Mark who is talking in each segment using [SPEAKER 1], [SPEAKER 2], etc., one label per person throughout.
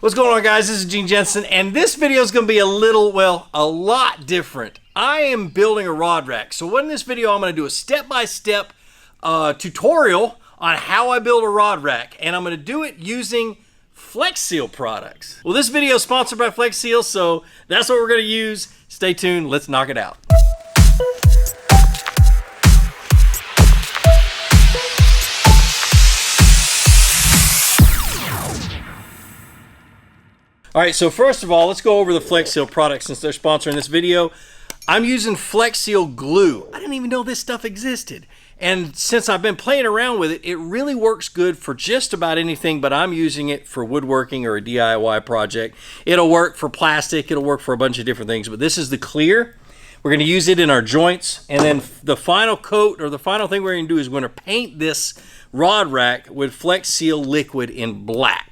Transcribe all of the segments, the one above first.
[SPEAKER 1] What's going on, guys? This is Gene Jensen, and this video is going to be a lot different. I am building a rod rack. So in this video, I'm going to do a step-by-step tutorial on how I build a rod rack, and I'm going to do it using Flex Seal products. Well, this video is sponsored by Flex Seal, so that's what we're going to use. Stay tuned. Let's knock it out. All right, so first of all, let's go over the Flex Seal products since they're sponsoring this video. I'm using Flex Seal glue. I didn't even know this stuff existed. And since I've been playing around with it, it really works good for just about anything, but I'm using it for woodworking or a DIY project. It'll work for plastic, it'll work for a bunch of different things, but this is the clear. We're gonna use it in our joints, and then the final coat, or the final thing we're gonna do is we're gonna paint this rod rack with Flex Seal liquid in black.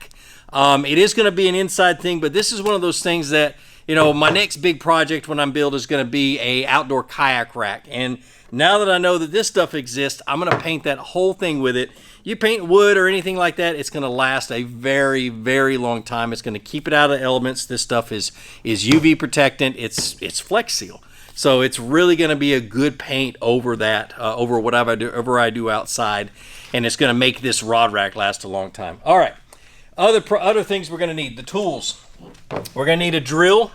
[SPEAKER 1] It is going to be an inside thing, but this is one of those things that, you know, my next big project when I'm built is going to be a outdoor kayak rack. And now that I know that this stuff exists, I'm going to paint that whole thing with it. You paint wood or anything like that, it's going to last a very, very long time. It's going to keep it out of the elements. This stuff is UV protectant. It's Flex Seal. So it's really going to be a good paint over that, over whatever I do outside. And it's going to make this rod rack last a long time. All right. Other things we're going to need, the tools. We're going to need a drill.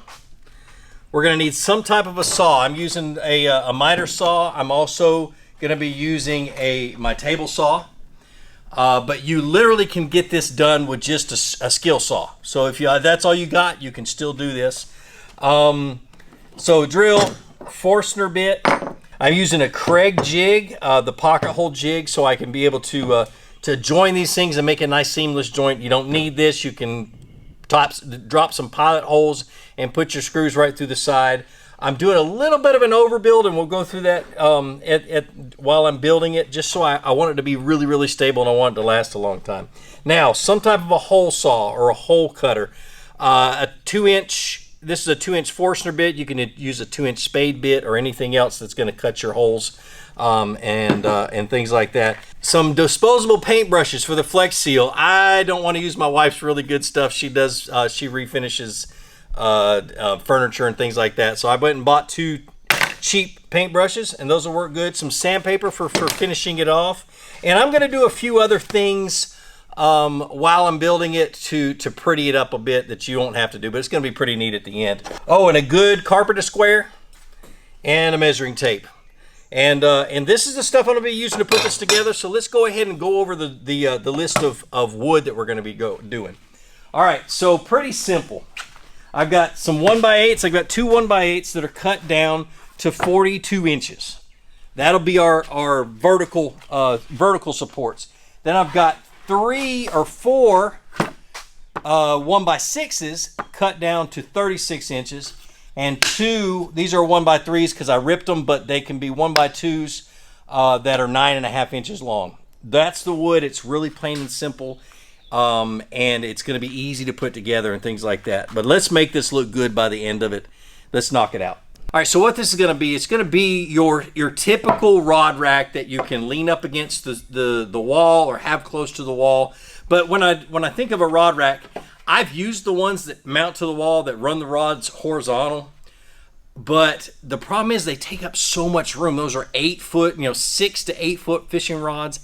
[SPEAKER 1] We're going to need some type of a saw. I'm using a miter saw. I'm also going to be using my table saw. But you literally can get this done with just a skill saw. So if that's all you got, you can still do this. So drill, Forstner bit. I'm using a Craig jig, the pocket hole jig, so I can be able to join these things and make a nice seamless joint. You don't need this. You can drop some pilot holes and put your screws right through the side. I'm doing a little bit of an overbuild, and we'll go through that while I'm building it, just so I want it to be really, really stable, and I want it to last a long time. Now, some type of a hole saw or a hole cutter. This is a 2-inch Forstner bit. You can use a 2-inch spade bit or anything else that's going to cut your holes and things like that. Some disposable paintbrushes for the Flex Seal. I don't want to use my wife's really good stuff. She does. She refinishes furniture and things like that. So I went and bought 2 cheap paintbrushes, and those will work good. Some sandpaper for finishing it off. And I'm going to do a few other things while I'm building it to pretty it up a bit that you won't have to do, but it's going to be pretty neat at the end. Oh, and a good carpenter square and a measuring tape. And this is the stuff I'm going to be using to put this together. So let's go ahead and go over the list of wood that we're going to be doing. All right, so pretty simple. I've got some 1x8s. I've got 2 1x8s that are cut down to 42 inches. That'll be our vertical supports. Then I've got 3 or 4 1x6s cut down to 36 inches. And 2, these are 1x3s because I ripped them, but they can be 1x2s that are 9.5 inches long. That's the wood. It's really plain and simple, and it's going to be easy to put together and things like that. But let's make this look good by the end of it. Let's knock it out. All right, so what this is going to be, it's going to be your typical rod rack that you can lean up against the wall or have close to the wall. But when I think of a rod rack, I've used the ones that mount to the wall that run the rods horizontal, but the problem is they take up so much room. Those are 8-foot, 6 to 8 foot fishing rods.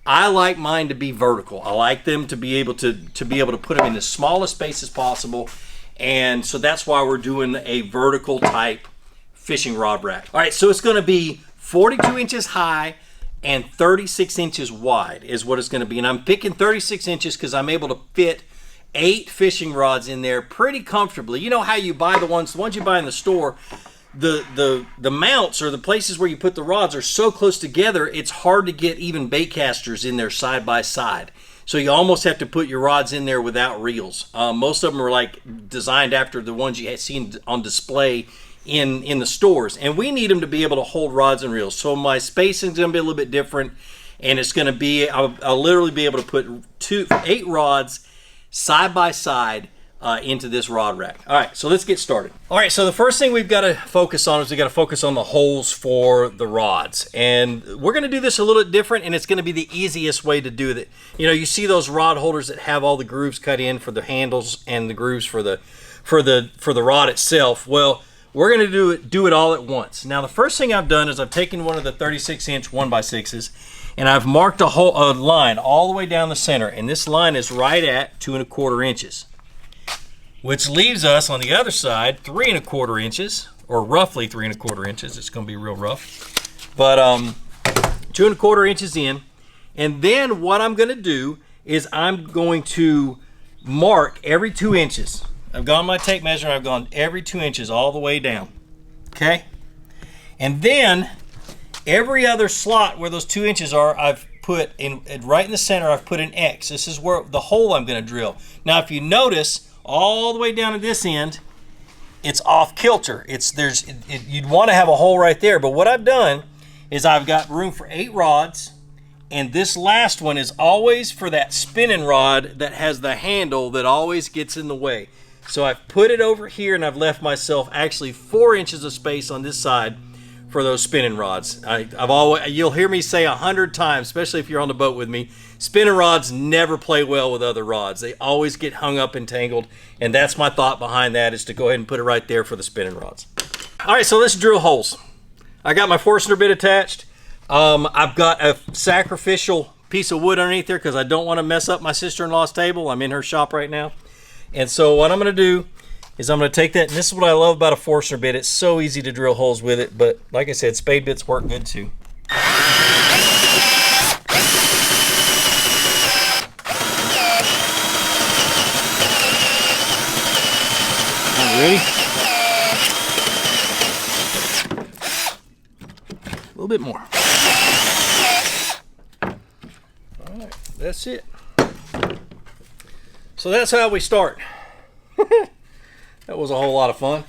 [SPEAKER 1] I like mine to be vertical. I like them to be able to put them in the smallest space as possible, and so that's why we're doing a vertical type fishing rod rack. All right, so it's going to be 42 inches high and 36 inches wide is what it's going to be, and I'm picking 36 inches because I'm able to fit 8 fishing rods in there pretty comfortably. You know how you buy the ones you buy in the store, the mounts or the places where you put the rods are so close together, it's hard to get even bait casters in there side by side. So you almost have to put your rods in there without reels. Most of them are like designed after the ones you had seen on display in the stores, and we need them to be able to hold rods and reels. So my spacing is going to be a little bit different, and it's going to be I'll literally be able to put 8 rods side by side into this rod rack. All right, so let's get started. All right, so the first thing we've got to focus on is we got to focus on the holes for the rods. And we're going to do this a little bit different, and it's going to be the easiest way to do it. You know, you see those rod holders that have all the grooves cut in for the handles and the grooves for the rod itself. Well, we're going to do it all at once. Now, the first thing I've done is I've taken one of the 36-inch 1x6s, and I've marked a line all the way down the center, and this line is right at 2 1/4 inches. Which leaves us on the other side 3 1/4 inches, or roughly 3 1/4 inches. It's going to be real rough, but 2 1/4 inches in. And then what I'm going to do is I'm going to mark every 2 inches. I've gone my tape measure. I've gone every 2 inches all the way down. Okay, and then every other slot where those 2 inches are, I've put in right in the center. I've put an X. This is where the hole I'm going to drill. Now, if you notice, all the way down to this end, it's off kilter. You'd want to have a hole right there, but what I've done is I've got room for 8 rods, and this last one is always for that spinning rod that has the handle that always gets in the way. So I've put it over here, and I've left myself actually 4 inches of space on this side for those spinning rods. You'll hear me say 100 times, especially if you're on the boat with me, spinning rods never play well with other rods. They always get hung up and tangled, and that's my thought behind that, is to go ahead and put it right there for the spinning rods. All right, so let's drill holes. I got my Forstner bit attached. I've got a sacrificial piece of wood underneath there because I don't want to mess up my sister-in-law's table. I'm in her shop right now. And so what I'm going to do is I'm going to take that, and this is what I love about a Forstner bit. It's so easy to drill holes with it, but like I said, spade bits work good too. Ready? A little bit more. All right, that's it. So that's how we start. That was a whole lot of fun.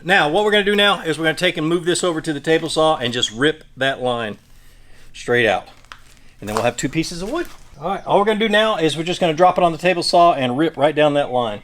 [SPEAKER 1] Now, what we're going to do now is we're going to take and move this over to the table saw and just rip that line straight out. And then we'll have 2 pieces of wood. All right, all we're going to do now is we're just going to drop it on the table saw and rip right down that line.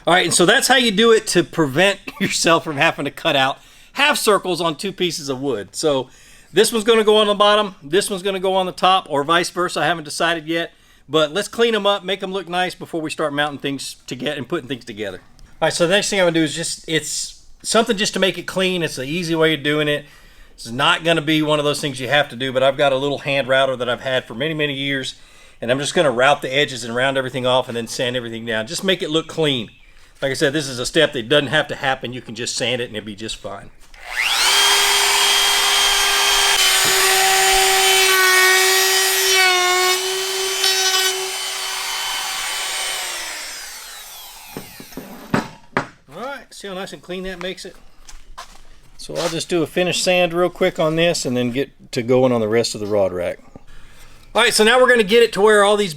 [SPEAKER 1] All right, and so that's how you do it to prevent yourself from having to cut out half circles on 2 pieces of wood. So this one's going to go on the bottom, this one's going to go on the top, or vice versa. I haven't decided yet, but let's clean them up, make them look nice before we start mounting things together and putting things together. All right, so the next thing I'm going to do is it's something just to make it clean. It's an easy way of doing it. It's not going to be one of those things you have to do, but I've got a little hand router that I've had for many, many years, and I'm just going to route the edges and round everything off and then sand everything down. Just make it look clean. Like I said, this is a step that doesn't have to happen. You can just sand it and it'll be just fine. All right, see how nice and clean that makes it? So I'll just do a finish sand real quick on this and then get to going on the rest of the rod rack. All right, so now we're going to get it to where all these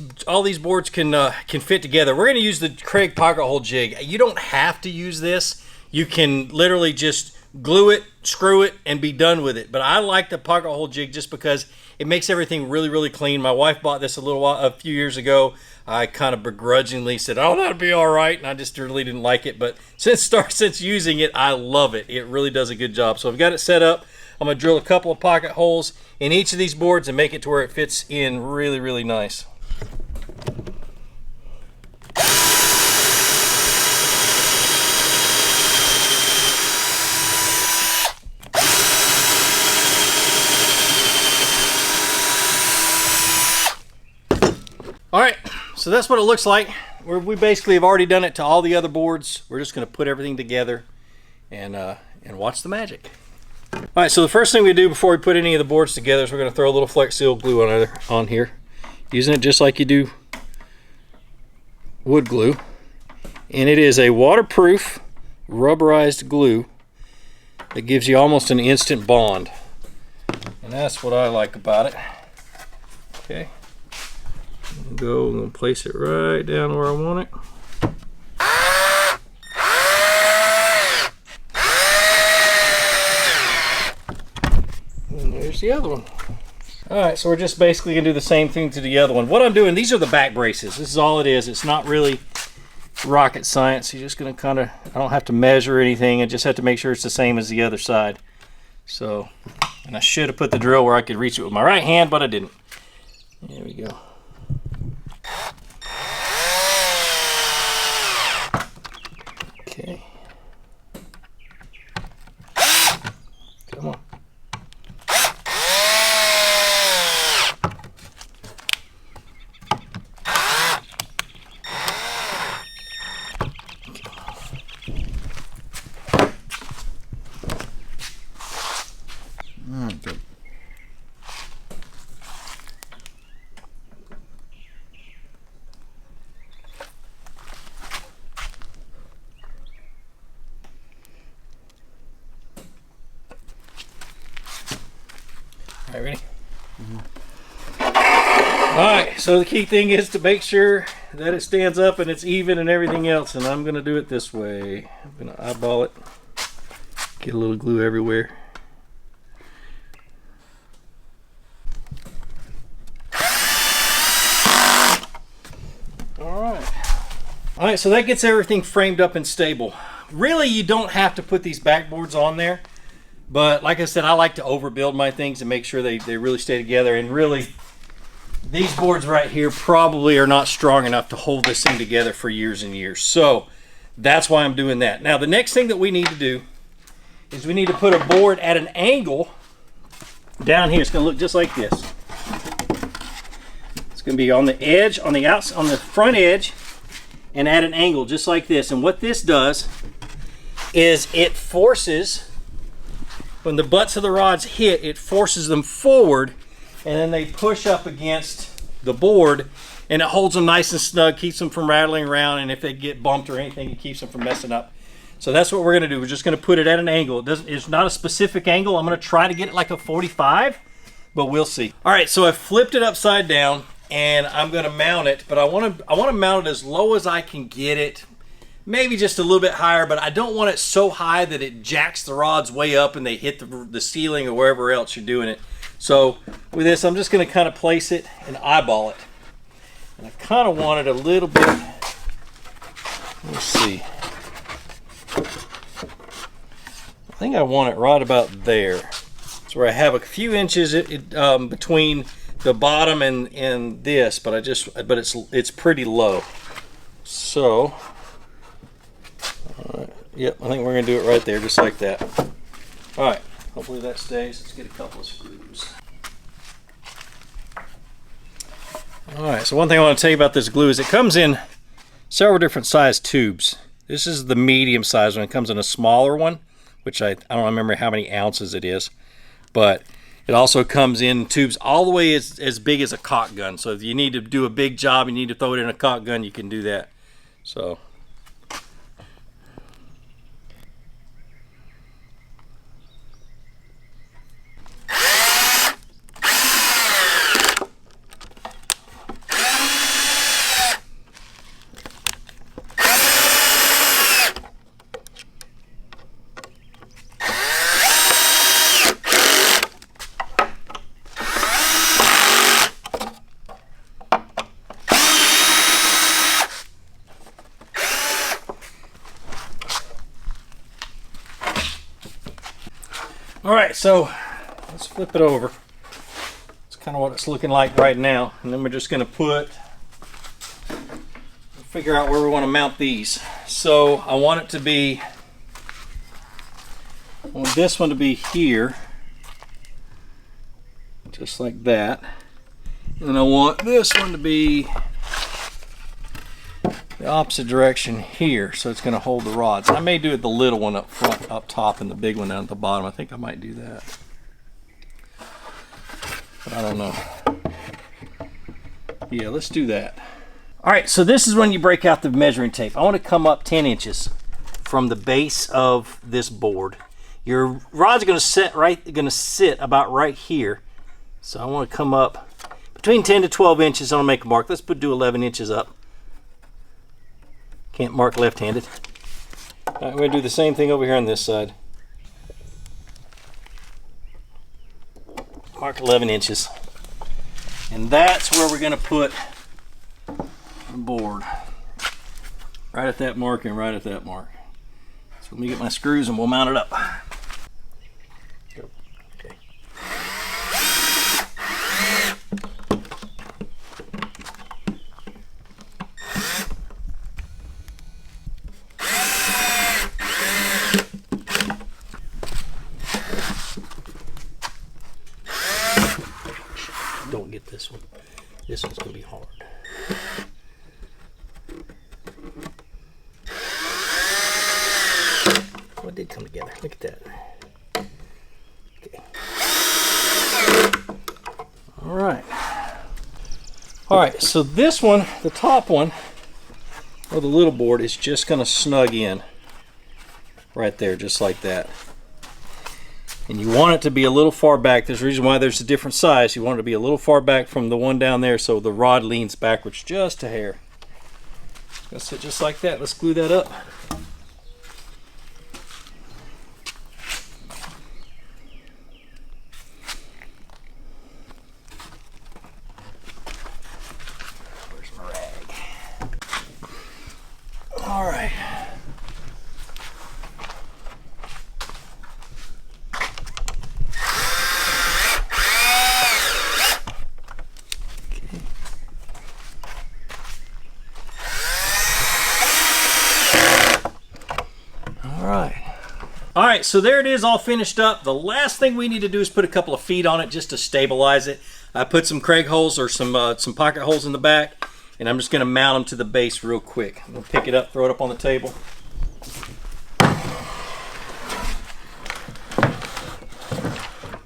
[SPEAKER 1] boards can fit together. We're going to use the Craig pocket hole jig. You don't have to use this. You can literally just glue it, screw it, and be done with it. But I like the pocket hole jig just because it makes everything really, really clean. My wife bought this a few years ago. I kind of begrudgingly said, "Oh, that'll be all right," and I just really didn't like it. But since using it, I love it. It really does a good job. So I've got it set up. I'm going to drill a couple of pocket holes in each of these boards and make it to where it fits in really, really nice. All right, so that's what it looks like. We basically have already done it to all the other boards. We're just going to put everything together and watch the magic. All right, so the first thing we do before we put any of the boards together is we're going to throw a little Flex Seal glue on here, using it just like you do wood glue. And it is a waterproof rubberized glue that gives you almost an instant bond. And And that's what I like about it. Okay. I'm gonna place it right down where I want it. And there's the other one. Alright, so we're just basically gonna do the same thing to the other one. What I'm doing, these are the back braces. This is all it is. It's not really rocket science. You're just gonna I don't have to measure anything. I just have to make sure it's the same as the other side. So, and I should have put the drill where I could reach it with my right hand, but I didn't. There we go. Okay. Come on.
[SPEAKER 2] Good.
[SPEAKER 1] All right, ready? All right, so the key thing is to make sure that it stands up and it's even and everything else, and I'm gonna do it this way. I'm gonna eyeball it, get a little glue everywhere. All right, so that gets everything framed up and stable. Really, you don't have to put these backboards on there, but like I said, I like to overbuild my things and make sure they really stay together. And really, these boards right here probably are not strong enough to hold this thing together for years and years. So that's why I'm doing that. Now, the next thing that we need to do is we need to put a board at an angle down here. It's going to look just like this. It's going to be on the edge, on the front edge, and at an angle just like this. And what this does is it forces, when the butts of the rods hit, it forces them forward, and then they push up against the board, and it holds them nice and snug, keeps them from rattling around, and if they get bumped or anything, it keeps them from messing up. So that's what we're going to do. We're just going to put it at an angle. It's not a specific angle. I'm going to try to get it like a 45, but we'll see. All right, so I flipped it upside down, and I'm going to mount it, but I want to mount it as low as I can get it, maybe just a little bit higher, but I don't want it so high that it jacks the rods way up and they hit the ceiling or wherever else you're doing it. So with this, I'm just going to kind of place it and eyeball it. And I kind of want it a little bit, let's see. I think I want it right about there. It's where I have a few inches between the bottom and this, but it's pretty low. So, all right, yep, I think we're gonna do it right there, just like that. All right, hopefully that stays. Let's get a couple of screws. All right, so one thing I want to tell you about this glue is it comes in several different size tubes. This is the medium size one. It comes in a smaller one, which I don't remember how many ounces it is, but it also comes in tubes all the way as big as a caulk gun. So if you need to do a big job, you need to throw it in a caulk gun, you can do that. So. All right, so let's flip it over. It's kind of what it's looking like right now. And then we're just going to figure out where we want to mount these. So I want this one to be here, just like that. And I want this one to be the opposite direction here, so it's going to hold the rods. I may do it the little one up front, up top, and the big one down at the bottom. I think I might do that, but I don't know. Yeah, let's do that. All right, so this is when you break out the measuring tape. I want to come up 10 inches from the base of this board. Your rod's going to sit about right here. So I want to come up between 10 to 12 inches. I'm going to make a mark. Let's do 11 inches up. Can't mark left-handed. All right, we're going to do the same thing over here on this side. Mark 11 inches. And that's where we're going to put the board. Right at that mark and right at that mark. So let me get my screws and we'll mount it up. Okay. Don't get this one. This one's going to be hard. Well, it did come together. Look at that. Okay. All right. All right, so this one, the top one, or the little board, is just going to snug in right there, just like that. And you want it to be a little far back. There's a reason why there's a different size. You want it to be a little far back from the one down there so the rod leans backwards just a hair. It's going to sit just like that. Let's glue that up. Where's my rag? All right. All right, so there it is, all finished up. The last thing we need to do is put a couple of feet on it just to stabilize it. I put some Craig holes or some pocket holes in the back, and I'm just going to mount them to the base real quick. I'm going to pick it up, throw it up on the table.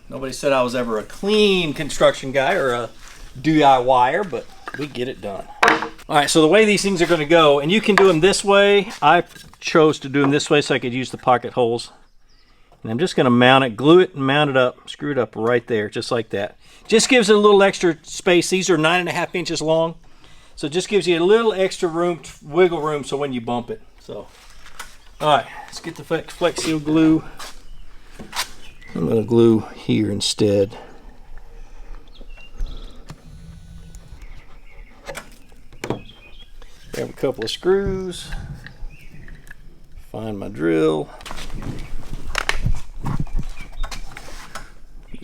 [SPEAKER 1] Nobody said I was ever a clean construction guy or a DIYer, but we get it done. All right, so the way these things are going to go, and you can do them this way. I chose to do them this way so I could use the pocket holes. And I'm just going to mount it, glue it, and mount it up, screw it up right there, just like that. Just gives it a little extra space. These are 9.5 inches long, so it just gives you a little extra room, wiggle room, so when you bump it. So, all right, let's get the Flex Seal glue. I'm going to glue here instead. Grab a couple of screws, find my drill,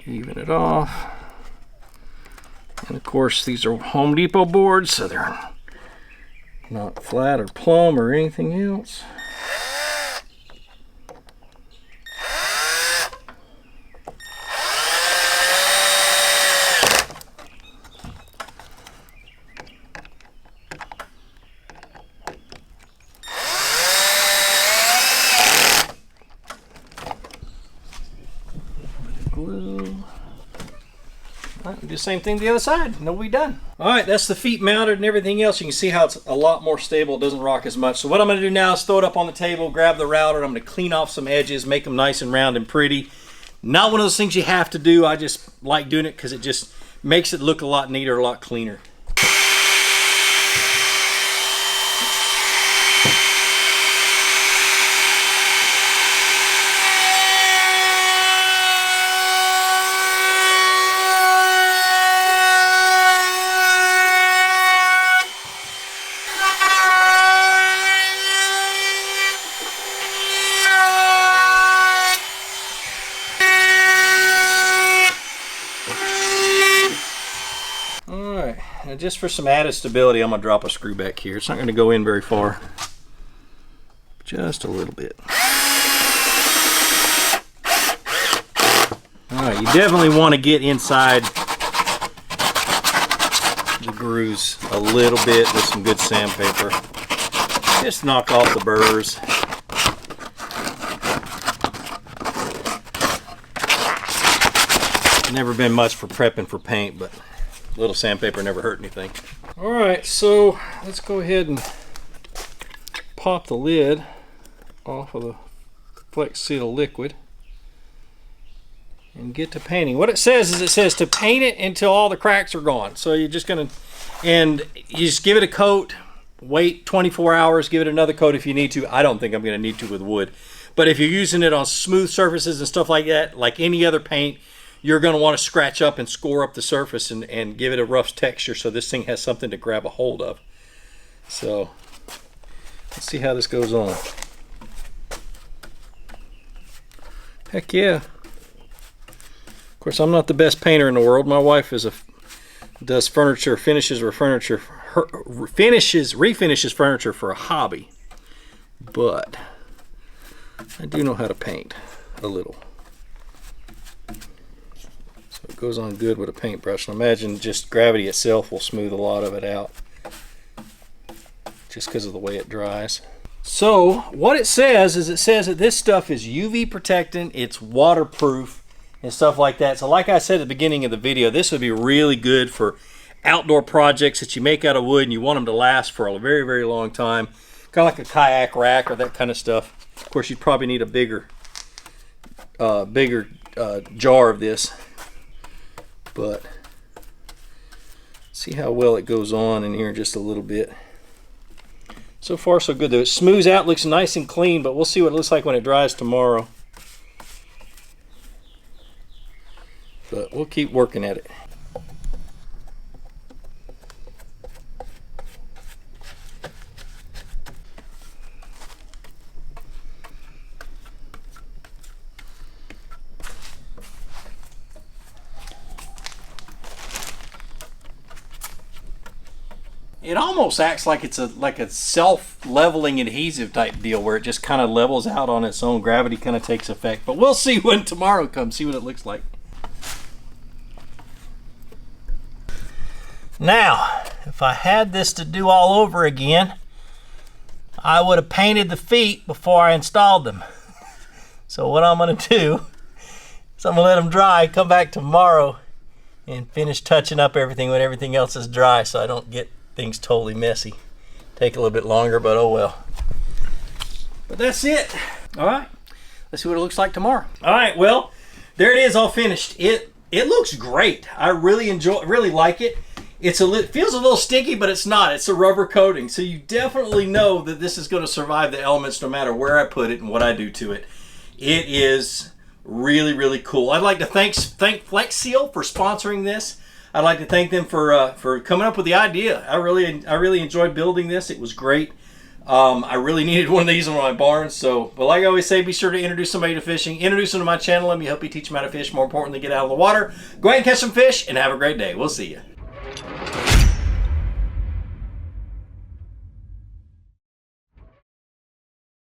[SPEAKER 1] even it off. And of course, these are Home Depot boards, so they're not flat or plumb or anything else. Glue. All right, do the same thing to the other side, and it'll be done. All right, that's the feet mounted and everything else. You can see how it's a lot more stable. It doesn't rock as much. So what I'm going to do now is throw it up on the table, grab the router, and I'm going to clean off some edges, make them nice and round and pretty. Not one of those things you have to do. I just like doing it because it just makes it look a lot neater, a lot cleaner. Now just for some added stability, I'm going to drop a screw back here. It's not going to go in very far. Just a little bit. Alright, you definitely want to get inside the grooves a little bit with some good sandpaper. Just knock off the burrs. Never been much for prepping for paint, but a little sandpaper never hurt anything. Alright, so let's go ahead and pop the lid off of the Flex Seal liquid. and get to painting. What it says is it says to paint it until all the cracks are gone. So you're just gonna, and you just give it a coat, wait 24 hours, give it another coat if you need to. I don't think I'm gonna need to with wood. But if you're using it on smooth surfaces and stuff like that, like any other paint, you're gonna wanna scratch up and score up the surface and give it a rough texture so this thing has something to grab a hold of. So let's see how this goes on. Heck yeah. Of course, I'm not the best painter in the world. My wife does furniture, refinishes furniture for a hobby. But I do know how to paint a little. So it goes on good with a paintbrush. And imagine just gravity itself will smooth a lot of it out, just because of the way it dries. So what it says is, it says that this stuff is UV protectant, it's waterproof, and stuff like that. So like I said at the beginning of the video, this would be really good for outdoor projects that you make out of wood and you want them to last for a very, very long time. Kind of like a kayak rack or that kind of stuff. Of course, you'd probably need a bigger jar of this. But see how well it goes on in here just a little bit. So far so good though. It smooths out, looks nice and clean, but we'll see what it looks like when it dries tomorrow. But we'll keep working at it. It almost acts like it's a self-leveling adhesive type deal where it just kind of levels out on its own. Gravity kind of takes effect. But we'll see when tomorrow comes, see what it looks like. Now, if I had this to do all over again, I would have painted the feet before I installed them. So what I'm going to do is I'm going to let them dry, come back tomorrow, and finish touching up everything when everything else is dry so I don't get things totally messy. Take a little bit longer, but oh well. But that's it. All right, let's see what it looks like tomorrow. All right, well, there it is, all finished. It looks great. I really like it. It feels a little sticky, but it's not. It's a rubber coating, so you definitely know that this is going to survive the elements no matter where I put it and what I do to it. It is really, really cool. I'd like to thank FlexSeal for sponsoring this. I'd like to thank them for coming up with the idea. I really enjoyed building this. It was great. I really needed one of these in my barn. But like I always say, be sure to introduce somebody to fishing. Introduce them to my channel. Let me help you teach them how to fish. More importantly, get out of the water. Go ahead and catch some fish and have a great day. We'll see you.